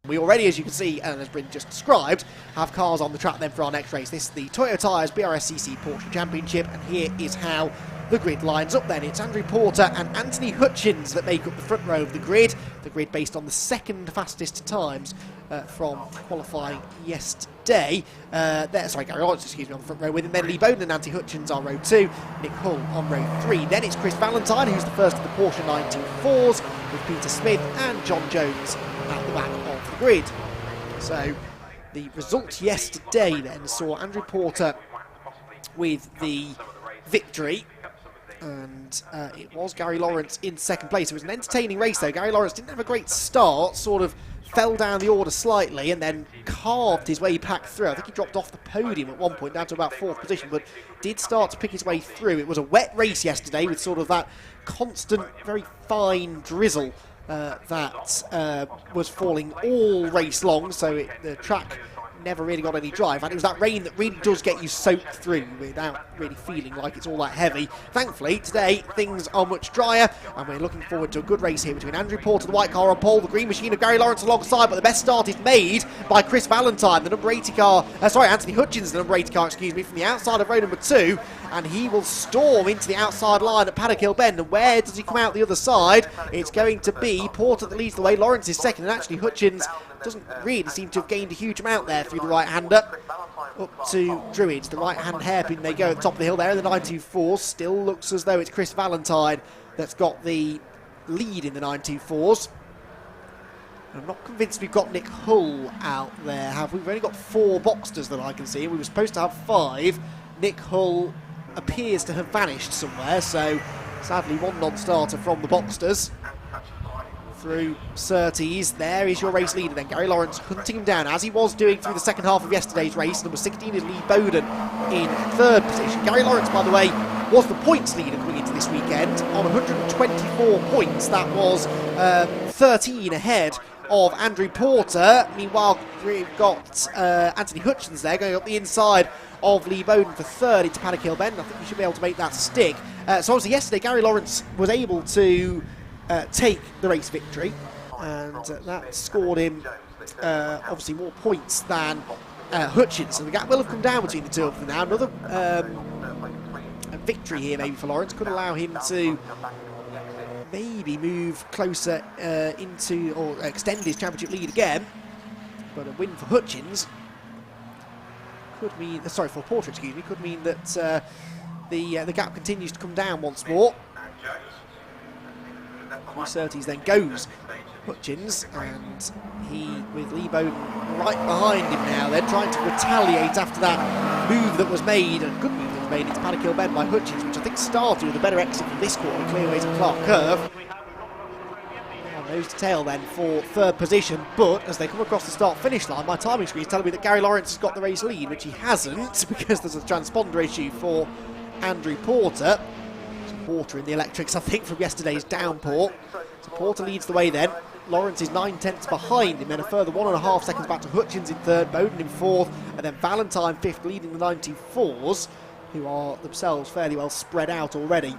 We already, as you can see, and has been just described, have cars on the track then for our next race. This is the Toyota Tyres BRSCC Porsche Championship, and here is how the grid lines up then. It's Andrew Porter and Anthony Hutchins that make up the front row of the grid based on the second fastest times from qualifying yesterday. Gary Lawrence, on the front row with him. Then Lee Bowden and Anthony Hutchins on row 2, Nick Hull on row 3. Then it's Chris Valentine, who's the first of the Porsche 924s, with Peter Smith and John Jones at the back of the grid. So the result yesterday then saw Andrew Porter with the victory, and it was Gary Lawrence in second place. It was an entertaining race though. Gary Lawrence didn't have a great start, sort of fell down the order slightly and then carved his way back through. I think he dropped off the podium at one point down to about 4th position, but did start to pick his way through. It was a wet race yesterday with sort of that constant, very fine drizzle that was falling all race long, so the track never really got any drive, and it was that rain that really does get you soaked through without really feeling like it's all that heavy. Thankfully today things are much drier, and we're looking forward to a good race here between Andrew Porter, the white car on pole, the green machine of Gary Lawrence alongside, but the best start is made by Chris Valentine, the number 80 car, Anthony Hutchins, the number 80 car, from the outside of row number 2, and he will storm into the outside line at Paddock Hill Bend. And where does he come out the other side? It's going to be Porter that leads the way, Lawrence is second, and actually Hutchins doesn't really seem to have gained a huge amount there through the right-hander. Up to Druids, the right-hand hairpin they go at the top of the hill there in the 924s. Still looks as though it's Chris Valentine that's got the lead in the 924s. I'm not convinced we've got Nick Hull out there, have we? We've only got 4 Boxsters that I can see. We were supposed to have 5. Nick Hull appears to have vanished somewhere, so sadly one non-starter from the Boxsters. Through Surtees, there is your race leader then, Gary Lawrence hunting him down as he was doing through the second half of yesterday's race. Number 16 is Lee Bowden in 3rd position. Gary Lawrence, by the way, was the points leader coming into this weekend on 124 points. That was 13 ahead of Andrew Porter. Meanwhile, we've got Anthony Hutchins there going up the inside of Lee Bowden for 3rd into Paddock Hill Bend. I think we should be able to make that stick. So obviously yesterday Gary Lawrence was able to take the race victory, and that scored him obviously more points than Hutchins, so the gap will have come down between the two of them now. Another victory here maybe for Lawrence could allow him to maybe move closer into, or extend his championship lead again, but a win for Hutchins could mean, for Porter, could mean that the gap continues to come down once more. Surtees then goes Hutchins, and he, with Lee Bowden right behind him now, they're trying to retaliate after that move that was made, and good move that was made into Paddock Hill Bend by Hutchins, which I think started with a better exit from this corner, clear away to Clark Curve. Nose to tail then for 3rd position, but as they come across the start-finish line, my timing screen is telling me that Gary Lawrence has got the race lead, which he hasn't, because there's a transponder issue for Andrew Porter. Porter in the electrics, I think, from yesterday's downpour. So Porter leads the way then. Lawrence is 9/10 behind him, then a further 1.5 seconds back to Hutchins in 3rd, Bowden in 4th, and then Valentine 5th, leading the 94s, who are themselves fairly well spread out already.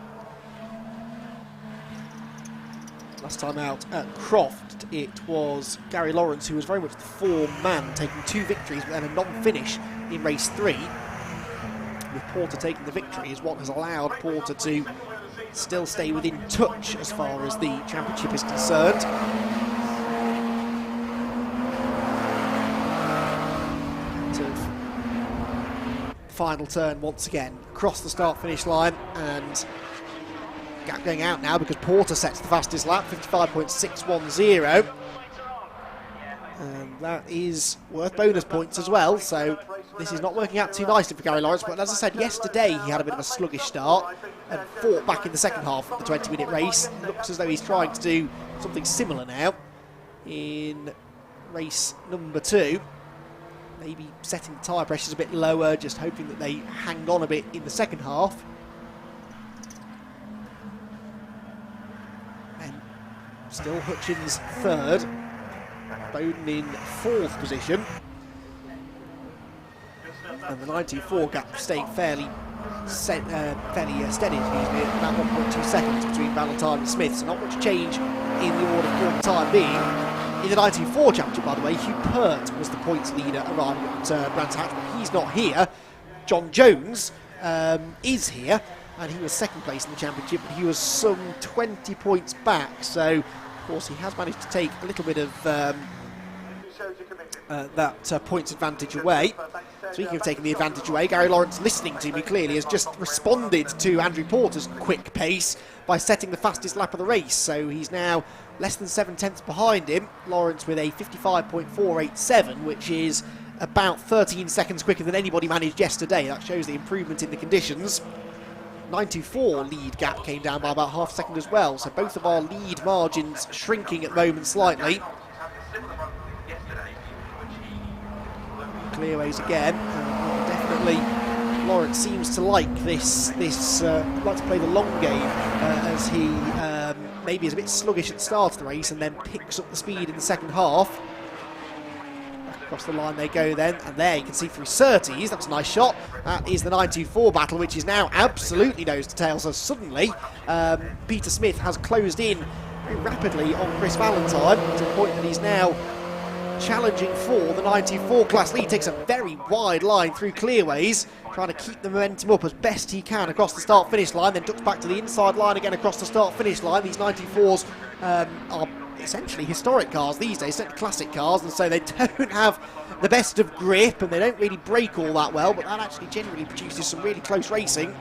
Last time out at Croft, it was Gary Lawrence who was very much the form man, taking 2 victories but then a non-finish in race 3. With Porter taking the victory is what has allowed Porter to still stay within touch as far as the championship is concerned. Final turn once again, across the start-finish line, and gap going out now because Porter sets the fastest lap, 55.610. And that is worth bonus points as well, so this is not working out too nicely for Gary Lawrence, but as I said, yesterday he had a bit of a sluggish start and fought back in the second half of the 20-minute race. It looks as though he's trying to do something similar now in race number 2. Maybe setting the tyre pressures a bit lower, just hoping that they hang on a bit in the second half. And still Hutchins 3rd. Bowden in 4th position, and the 94 gap staying fairly steady, at about 1.2 seconds between Valentine and Smith, so not much change in the order for the time being. In the 1994 championship, by the way, Hugh Pert was the points leader arriving at Brands Hatch, but he's not here. John Jones is here, and he was second place in the championship, but he was some 20 points back, so of course he has managed to take a little bit of that points advantage away. Speaking of taking the advantage away, Gary Lawrence, listening to me clearly, has just responded to Andrew Porter's quick pace by setting the fastest lap of the race, so he's now less than 7 tenths behind him. Lawrence with a 55.487, which is about 13 seconds quicker than anybody managed yesterday. That shows the improvement in the conditions. 924 lead gap came down by about half a second as well, so both of our lead margins shrinking at the moment slightly. Clearways again, definitely Lawrence seems to like this like to play the long game, as he maybe is a bit sluggish at the start of the race and then picks up the speed in the second half. Across the line they go then, and there you can see through Surtees, that's a nice shot. That is the 924 battle, which is now absolutely nose to tail, so suddenly Peter Smith has closed in very rapidly on Chris Valentine to the point that he's now challenging for the 94 class lead. Takes a very wide line through Clearways, trying to keep the momentum up as best he can across the start-finish line, then ducks back to the inside line again across the start-finish line. These 94s are essentially historic cars these days, classic cars, and so they don't have the best of grip and they don't really brake all that well, but that actually generally produces some really close racing.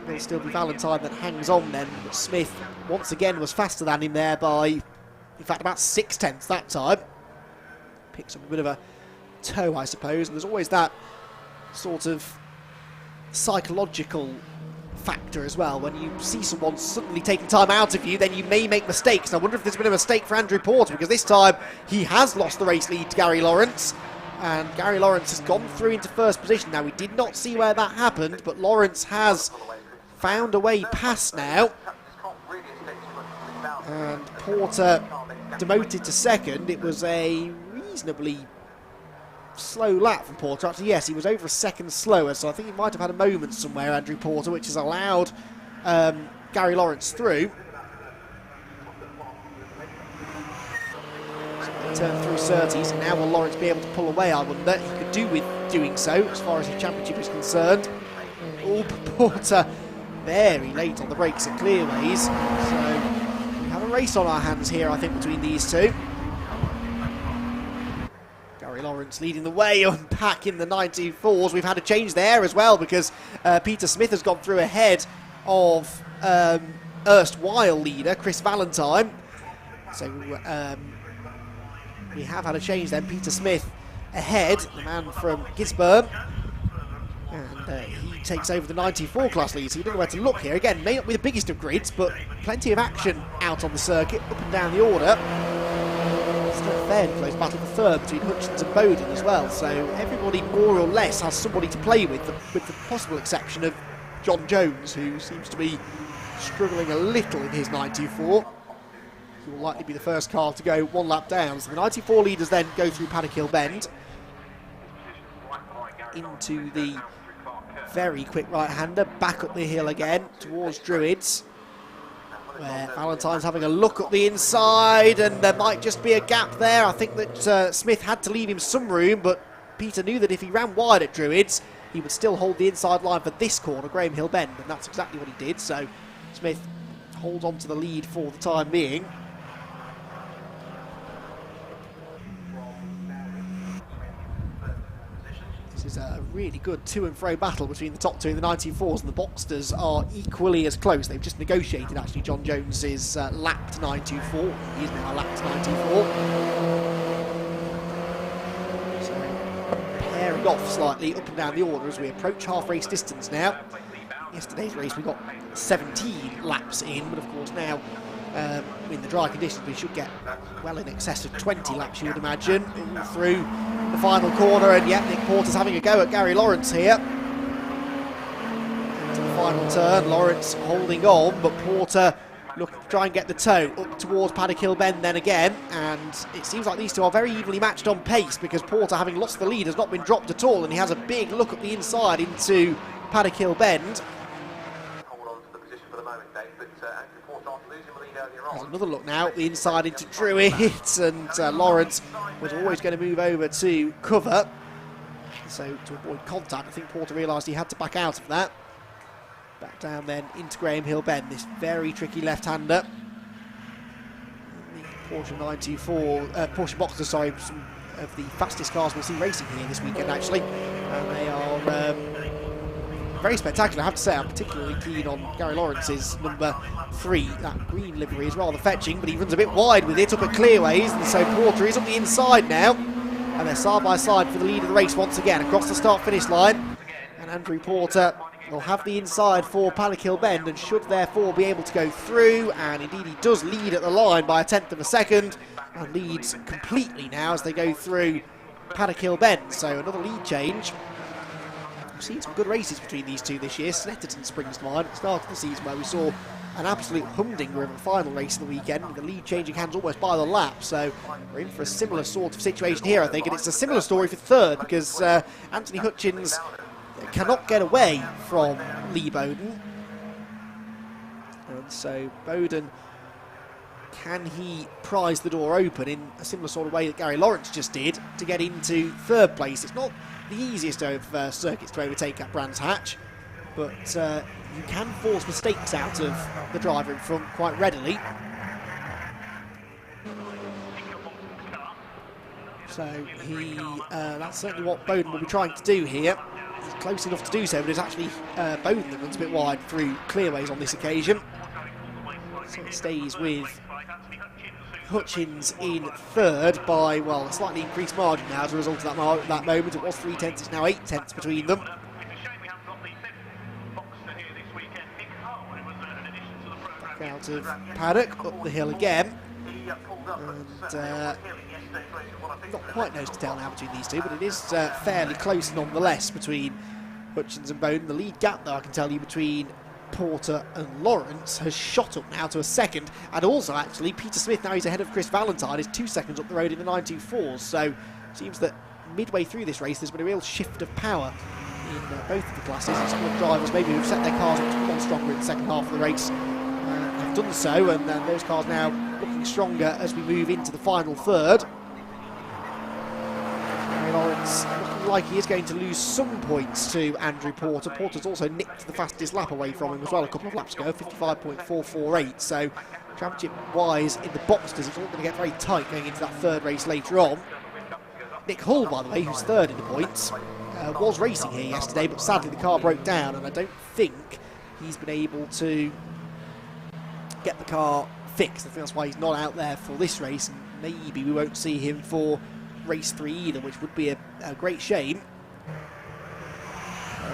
It'll still be Valentine that hangs on then, but Smith once again was faster than him there by, in fact, about 6 tenths that time. Picks up a bit of a toe, I suppose, and there's always that sort of psychological factor as well. When you see someone suddenly taking time out of you, then you may make mistakes. And I wonder if there's been a mistake for Andrew Porter, because this time he has lost the race lead to Gary Lawrence, and Gary Lawrence has gone through into first position. Now, we did not see where that happened, but Lawrence has found a way past now, and Porter demoted to second. It was a reasonably slow lap from Porter. Actually, yes, he was over a second slower, so I think he might have had a moment somewhere, Andrew Porter, which has allowed Gary Lawrence through. So they turn through Surtees, and now will Lawrence be able to pull away, I wonder. He could do with doing so, as far as his championship is concerned. Oh, Porter very late on the brakes at Clearways, so we have a race on our hands here, I think, between these two. Gary Lawrence leading the way and back in the 94s. We've had a change there as well, because Peter Smith has gone through ahead of erstwhile leader Chris Valentine. So we have had a change then. Peter Smith ahead, the man from Gisborne, and he takes over the 94 class lead, so you don't know where to look here. Again, may not be the biggest of grids, but plenty of action out on the circuit, up and down the order. Still a fairly close battle for third between Hutchins and Bowden as well, so everybody more or less has somebody to play with the possible exception of John Jones, who seems to be struggling a little in his 94. He will likely be the first car to go one lap down. So the 94 leaders then go through Paddock Hill Bend into the very quick right-hander, back up the hill again towards Druids, where Valentine's having a look up the inside, and there might just be a gap there. I think that Smith had to leave him some room, but Peter knew that if he ran wide at Druids, he would still hold the inside line for this corner, Graham Hill Bend, and that's exactly what he did. So Smith holds on to the lead for the time being. This is a really good to and fro battle between the top two in the 94s, and the Boxsters are equally as close. They've just negotiated, actually. John Jones is lapped 924. He is now lapped 924. So pairing off slightly up and down the order as we approach half race distance now. Yesterday's race we got 17 laps in, but of course now in the dry conditions we should get well in excess of 20 laps, you would imagine, through the final corner. And yet Nick Porter's having a go at Gary Lawrence here. Into the final turn, Lawrence holding on, but Porter looking to try and get the toe up towards Paddock Hill Bend then again, and it seems like these two are very evenly matched on pace, because Porter, having lost the lead, has not been dropped at all, and he has a big look up the inside into Paddock Hill Bend. There's another look now, the inside into Druids, and Lawrence was always going to move over to cover. So to avoid contact, I think Porter realised he had to back out of that. Back down then into Graham Hill Bend, this very tricky left-hander. The Porsche 924, Porsche Boxster, sorry, some of the fastest cars we'll see racing here this weekend actually. And they are very spectacular, I have to say. I'm particularly keen on Gary Lawrence's number 3. That green livery is rather fetching, but he runs a bit wide with it up at clearways, and so Porter is up the inside now. And they're side by side for the lead of the race once again across the start-finish line. And Andrew Porter will have the inside for Paddock Hill Bend and should therefore be able to go through. And indeed he does lead at the line by 1/10 of a second, and leads completely now as they go through Paddock Hill Bend. So another lead change. We've seen some good races between these two this year. Snetterton springs to mind at the start of the season where we saw an absolute humdinger of a final race of the weekend, with the lead changing hands almost by the lap. So we're in for a similar sort of situation here, I think, and it's a similar story for third, because Anthony Hutchins cannot get away from Lee Bowden. And so Bowden, can he prise the door open in a similar sort of way that Gary Lawrence just did to get into third place? It's not the easiest of circuits to overtake at Brands Hatch, but you can force mistakes out of the driver in front quite readily. So that's certainly what Bowden will be trying to do here. He's close enough to do so, but it's actually Bowden that runs a bit wide through clearways on this occasion. So it stays with Hutchins in third by, well, a slightly increased margin now as a result of that moment. It was 3/10, it's now 8/10 between them. Back out of Paddock, up the hill again. And not quite nose to tail now between these two, but it is fairly close nonetheless between Hutchins and Bowden. The lead gap, though, I can tell you, between Porter and Lawrence has shot up now to a second, and also actually Peter Smith, now he's ahead of Chris Valentine, is 2 seconds up the road in the 924s. So it seems that midway through this race there's been a real shift of power in both of the classes, and some of the drivers maybe who've set their cars up to come on stronger in the second half of the race have done so, and those cars now looking stronger as we move into the final third. Lawrence looking like he is going to lose some points to Andrew Porter. Porter's also nicked the fastest lap away from him as well a couple of laps ago, 55.448. So championship-wise in the Boxsters, it's all going to get very tight going into that third race later on. Nick Hull, by the way, who's third in the points, was racing here yesterday, but sadly the car broke down, and I don't think he's been able to get the car fixed. I think that's why he's not out there for this race, and maybe we won't see him for race 3 either, which would be a great shame.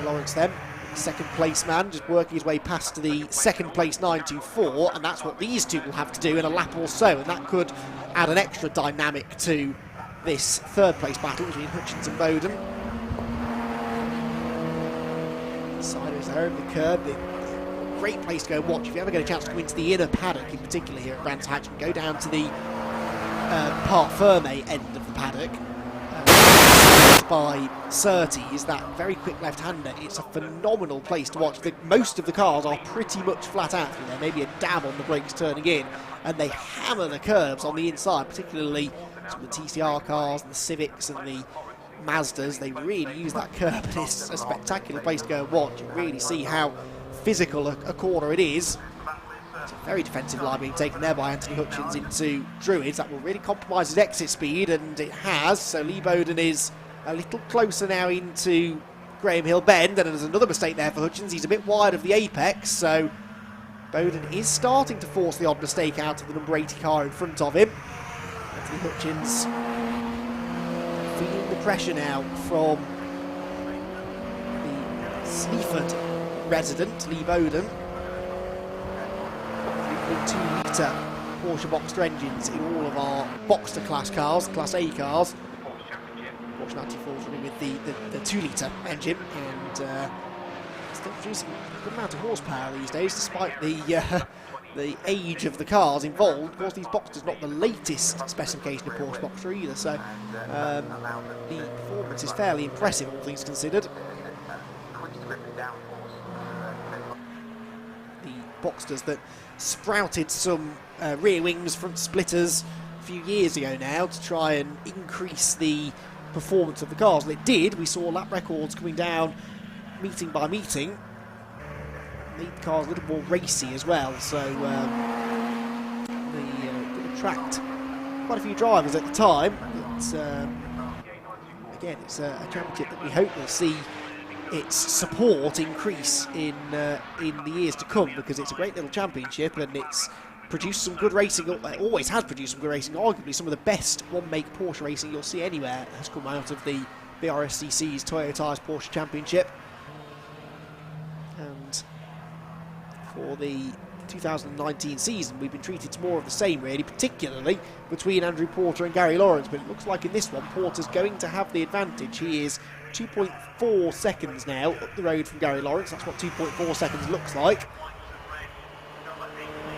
Lawrence then, second place man, just working his way past the second place 924, and that's what these two will have to do in a lap or so, and that could add an extra dynamic to this third place battle between Hutchins and Bowden. Sideways there over the curb, the great place to go watch if you ever get a chance to come into the inner paddock, in particular here at Brands Hatch, and go down to the Parc Ferme end of the paddock by Surtees, that very quick left-hander. It's a phenomenal place to watch. Most of the cars are pretty much flat out through there, maybe a dab on the brakes turning in, and they hammer the curbs on the inside, particularly some of the TCR cars and the Civics and the Mazdas. They really use that curb, and it's a spectacular place to go and watch. You really see how physical a corner it is. It's a very defensive line being taken there by Anthony Hutchins into Druids. That will really compromise his exit speed, and it has. So Lee Bowden is a little closer now into Graham Hill Bend, and there's another mistake there for Hutchins. He's a bit wide of the apex, so Bowden is starting to force the odd mistake out of the number 80 car in front of him. Anthony Hutchins feeling the pressure now from the Sleaford resident, Lee Bowden. 3.2 litre Porsche Boxster engines in all of our Boxster class cars, Class A cars. Porsche 94's running with the 2 litre engine, and still producing a good amount of horsepower these days, despite the age of the cars involved. Of course, these Boxsters not the latest specification of Porsche Boxster either, so the performance is fairly impressive, all things considered. The Boxsters that sprouted some rear wings, front splitters a few years ago now to try and increase the performance of the cars. And it did. We saw lap records coming down meeting by meeting. Made the cars a little more racy as well, so they did attract quite a few drivers at the time. But again, it's a championship that we hope will see its support increase in the years to come, because it's a great little championship and it's produced some good racing. It always has produced some good racing. Arguably some of the best one-make Porsche racing you'll see anywhere has come out of the BRSCC's Toyota Tyres Porsche Championship. And for the 2019 season, we've been treated to more of the same, really, particularly between Andrew Porter and Gary Lawrence. But it looks like in this one, Porter's going to have the advantage. He is 2.4 seconds now up the road from Gary Lawrence. That's what 2.4 seconds looks like.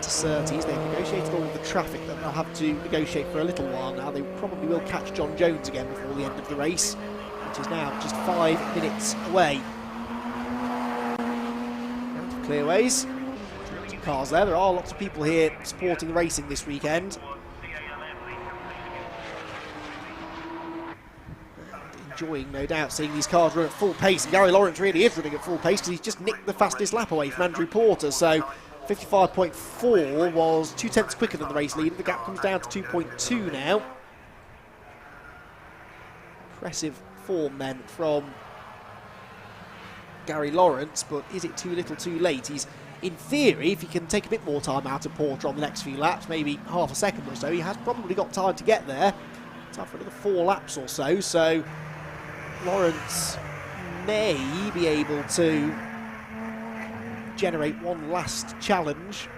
To Surtees, they've negotiated all of the traffic that they'll have to negotiate for a little while now. They probably will catch John Jones again before the end of the race, which is now just 5 minutes away. Out of clearways. Lots of cars there. There are lots of people here supporting the racing this weekend. Enjoying, no doubt, seeing these cars run at full pace. And Gary Lawrence really is running at full pace because he's just nicked the fastest lap away from Andrew Porter. So 55.4 was 2 tenths quicker than the race leader. The gap comes down to 2.2 now. Impressive form then from Gary Lawrence, but is it too little too late? He's, in theory, if he can take a bit more time out of Porter on the next few laps, maybe half a second or so, he has probably got time to get there. Time for another 4 laps or so, so Lawrence may be able to generate one last challenge.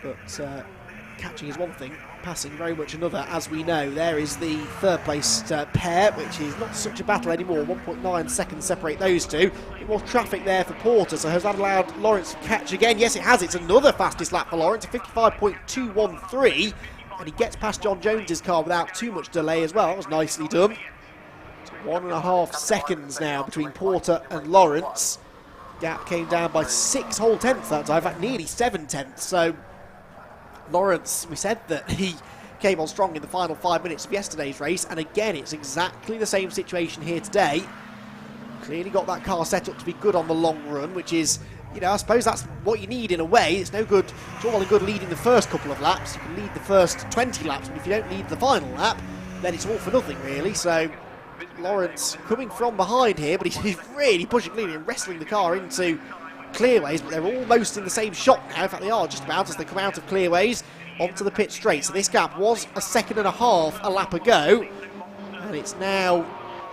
But catching is one thing, passing very much another, as we know. There is the third place pair, which is not such a battle anymore. 1.9 seconds separate those two. A bit more traffic there for Porter, so has that allowed Lawrence to catch again? Yes, it has. It's another fastest lap for Lawrence, 55.213, and he gets past John Jones's car without too much delay as well. That was nicely done. 1.5 seconds now between Porter and Lawrence. Gap came down by 6 whole tenths that time, in fact nearly 7 tenths. So Lawrence, we said that he came on strong in the final 5 minutes of yesterday's race, and again it's exactly the same situation here today. Clearly got that car set up to be good on the long run, which is, you know, I suppose that's what you need in a way. It's no good, it's all well and good leading the first couple of laps. You can lead the first 20 laps, but if you don't lead the final lap, then it's all for nothing really. So Lawrence coming from behind here, but he's really pushing clearly and wrestling the car into clearways, but they're almost in the same shot now. In fact, they are just about as they come out of clearways onto the pit straight. So this gap was 1.5 seconds a lap ago, and it's now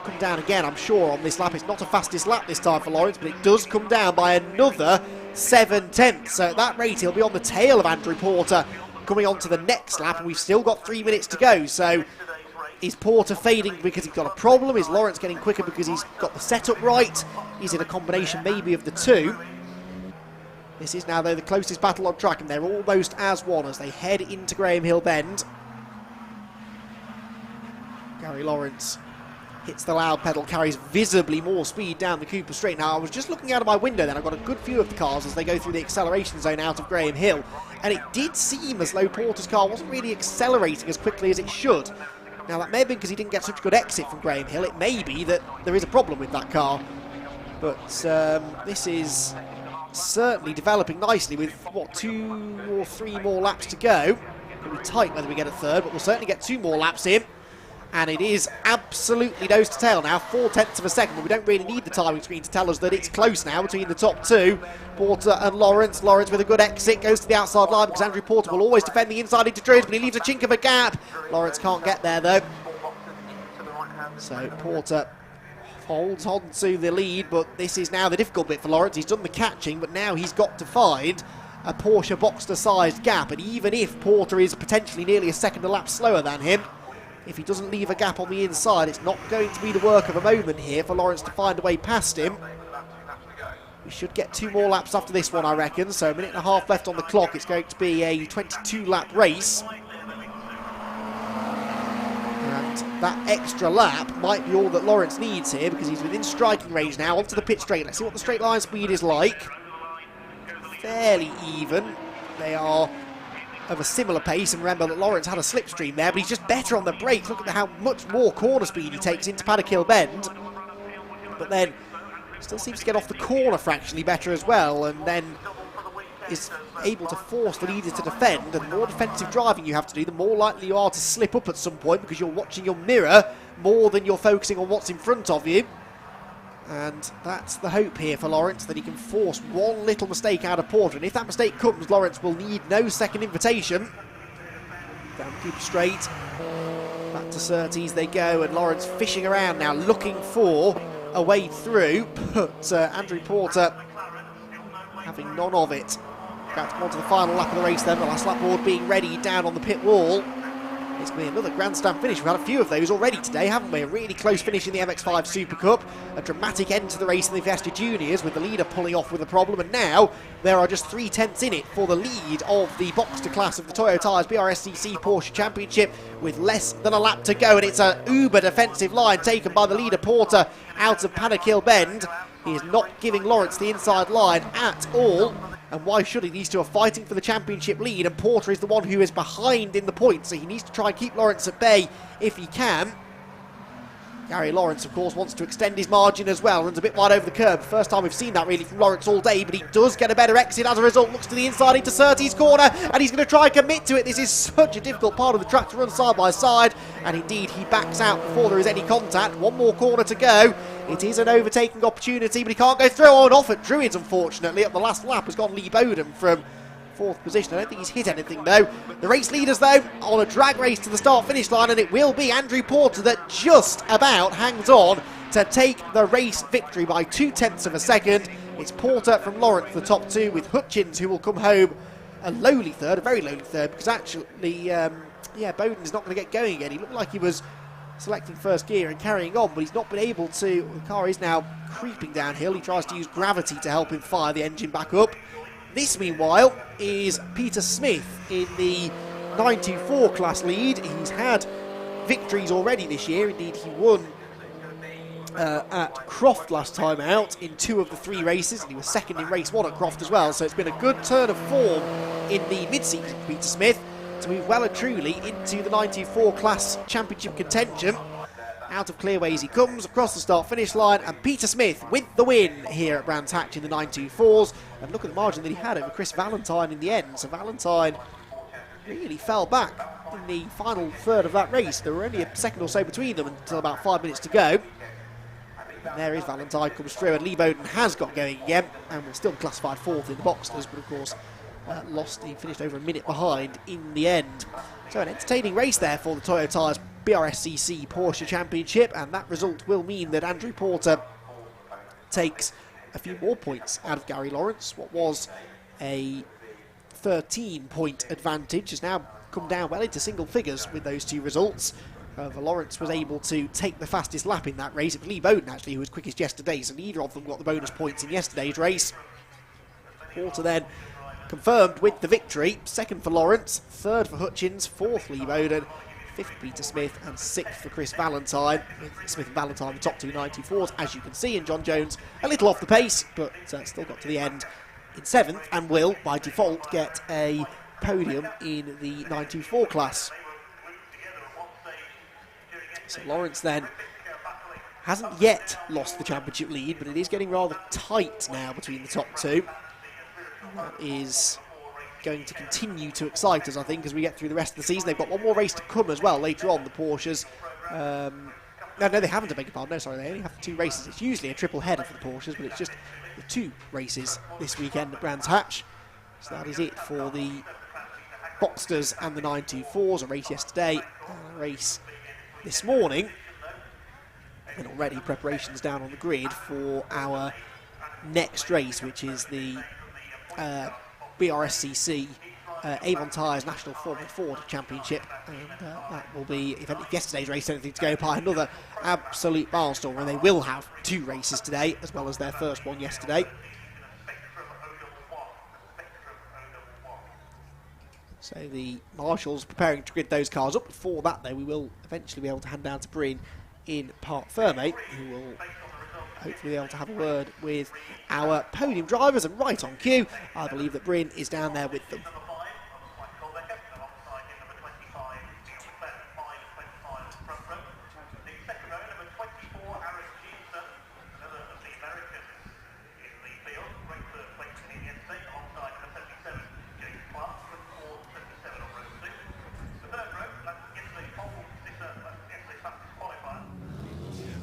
come down again, I'm sure, on this lap. It's not the fastest lap this time for Lawrence, but it does come down by another 7 tenths. So at that rate, he'll be on the tail of Andrew Porter coming on to the next lap, and we've still got 3 minutes to go. So is Porter fading because he's got a problem? Is Lawrence getting quicker because he's got the setup right? Is it a combination maybe of the two? This is now, though, the closest battle on track, and they're almost as one as they head into Graham Hill Bend. Gary Lawrence hits the loud pedal, carries visibly more speed down the Cooper Straight. Now, I was just looking out of my window then. I got a good view of the cars as they go through the acceleration zone out of Graham Hill, and it did seem as though Porter's car wasn't really accelerating as quickly as it should. Now, that may have been because he didn't get such a good exit from Graham Hill. It may be that there is a problem with that car. But this is certainly developing nicely with, what, 2 or 3 more laps to go. It'll be tight whether we get a third, but we'll certainly get 2 more laps in. And it is absolutely nose to tail now, 4 tenths of a second, but we don't really need the timing screen to tell us that it's close now between the top two, Porter and Lawrence. Lawrence with a good exit, goes to the outside line because Andrew Porter will always defend the inside into Drews, but he leaves a chink of a gap. Lawrence can't get there though. So Porter holds on to the lead, but this is now the difficult bit for Lawrence. He's done the catching, but now he's got to find a Porsche Boxster-sized gap, and even if Porter is potentially nearly a second a lap slower than him, if he doesn't leave a gap on the inside, it's not going to be the work of a moment here for Lawrence to find a way past him. We should get 2 more laps after this one, I reckon, so 1.5 minutes left on the clock. It's going to be a 22-lap race. And and that extra lap might be all that Lawrence needs here, because he's within striking range now, onto the pit straight. Let's see what the straight line speed is like. Fairly even. They are of a similar pace, and remember that Lawrence had a slipstream there, but he's just better on the brakes. Look at how much more corner speed he takes into Paddock Bend. But then still seems to get off the corner fractionally better as well, and then is able to force the leader to defend. And the more defensive driving you have to do, the more likely you are to slip up at some point, because you're watching your mirror more than you're focusing on what's in front of you. And that's the hope here for Lawrence, that he can force one little mistake out of Porter. And if that mistake comes, Lawrence will need no second invitation. Down Cooper Straight. Back to Surtees they go, and Lawrence fishing around now, looking for a way through. But Andrew Porter having none of it. About to come on to the final lap of the race then. The last lap board being ready down on the pit wall. It's going to be another grandstand finish. We've had a few of those already today, haven't we? A really close finish in the MX-5 Super Cup, a dramatic end to the race in the Fiesta Juniors, with the leader pulling off with a problem, and now there are just 3 tenths in it for the lead of the Boxster class of the Toyo Tyres BRSCC Porsche Championship, with less than a lap to go, and it's an uber defensive line taken by the leader Porter out of Paddock Hill Bend. He is not giving Lawrence the inside line at all. And why should he? These two are fighting for the championship lead, and Porter is the one who is behind in the points, so he needs to try and keep Lawrence at bay if he can. Gary Lawrence, of course, wants to extend his margin as well. Runs a bit wide over the curb. First time we've seen that really from Lawrence all day, but he does get a better exit as a result. Looks to the inside into Surtees' corner, and he's going to try and commit to it. This is such a difficult part of the track to run side by side, and indeed he backs out before there is any contact. One more corner to go. It is an overtaking opportunity, but he can't go through. On off at Druids, unfortunately. At the last lap has gone Lee Bowden from 4th position. I don't think he's hit anything, though. The race leaders, though, on a drag race to the start-finish line, and it will be Andrew Porter that just about hangs on to take the race victory by 2 tenths of a second. It's Porter from Lawrence, the top two, with Hutchins, who will come home a lowly third, a very lowly third, because actually, Bowden's not going to get going again. He looked like he was selecting first gear and carrying on, but he's not been able to. The car is now creeping downhill. He tries to use gravity to help him fire the engine back up. This, meanwhile, is Peter Smith in the 924 class lead. He's had victories already this year. Indeed, he won at Croft last time out in 2 of the 3 races, and he was second in race 1 at Croft as well. So it's been a good turn of form in the mid-season for Peter Smith to move well and truly into the 924 class championship contention. Out of clearways he comes, across the start-finish line, and Peter Smith with the win here at Brands Hatch in the 924s. And look at the margin that he had over Chris Valentine in the end. So Valentine really fell back in the final third of that race. There were only a second or so between them until about 5 minutes to go. And there is Valentine, comes through, and Lee Bowden has got going again, and was still classified 4th in the Boxsters, but of course he finished over a minute behind in the end. So an entertaining race there for the Toyo Tyres BRSCC Porsche Championship, and that result will mean that Andrew Porter takes a few more points out of Gary Lawrence. What was a 13-point advantage has now come down well into single figures with those 2 results. However, Lawrence was able to take the fastest lap in that race. It was Lee Bowden, actually, who was quickest yesterday, so neither of them got the bonus points in yesterday's race. Porter then confirmed with the victory. 2nd for Lawrence, 3rd for Hutchins, 4th Lee Bowden, 5th Peter Smith, and 6th for Chris Valentine. With Smith and Valentine the top 2 94s, as you can see, and John Jones a little off the pace, but still got to the end in 7th, and will, by default, get a podium in the 924 class. So Lawrence then hasn't yet lost the championship lead, but it is getting rather tight now between the top 2. That is going to continue to excite us, I think, as we get through the rest of the season. They've got one more race to come as well later on, the Porsches. No, they haven't, I beg your pardon. No, sorry, they only have 2 races. It's usually a triple header for the Porsches, but it's just the 2 races this weekend at Brands Hatch. So that is it for the Boxsters and the 924s. A race yesterday, and a race this morning. And already preparations down on the grid for our next race, which is the BRSCC Avon Tyres National Formula Ford Championship, and that will be, if yesterday's race anything to go by, another absolute milestone, and they will have 2 races today as well as their first one yesterday. So the marshals preparing to grid those cars up. Before that, though, we will eventually be able to hand down to Bryn in Parc Ferme, who will hopefully be able to have a word with our podium drivers. And right on cue, I believe that Bryn is down there with them.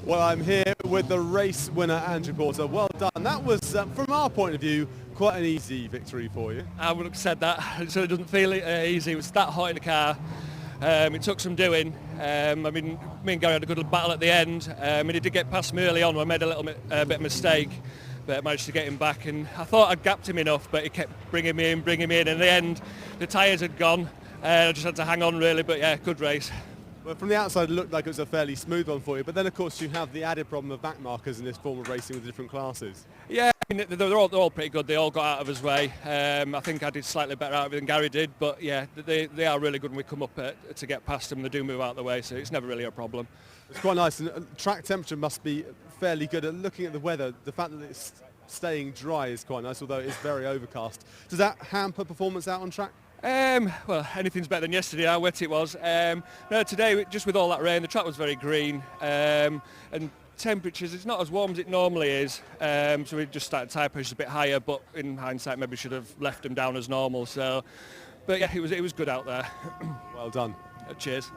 Well, I'm here with the race winner, Andrew Porter. Well done. That was, from our point of view, quite an easy victory for you. I would have said that. So it doesn't feel easy. It was that hot in the car. It took some doing. I mean, me and Gary had a good battle at the end. And he did get past me early on where I made a bit of mistake, but I managed to get him back. And I thought I'd gapped him enough, but he kept bringing me in. And in the end, the tyres had gone. I just had to hang on really, but yeah, good race. Well, from the outside, it looked like it was a fairly smooth one for you, but then, of course, you have the added problem of back markers in this form of racing with the different classes. Yeah, I mean, they're all pretty good. They all got out of his way. I think I did slightly better out of it than Gary did, but yeah, they are really good when we come up to get past them. They do move out of the way, so it's never really a problem. It's quite nice, and track temperature must be fairly good. Looking at the weather, the fact that it's staying dry is quite nice, although it is very overcast. Does that hamper performance out on track? Well, anything's better than yesterday, how wet it was. No, today, just with all that rain, the track was very green, and temperatures, it's not as warm as it normally is, so we just started tyre pressures a bit higher, but in hindsight, maybe should have left them down as normal. So, but yeah, it was good out there. Well done. Cheers.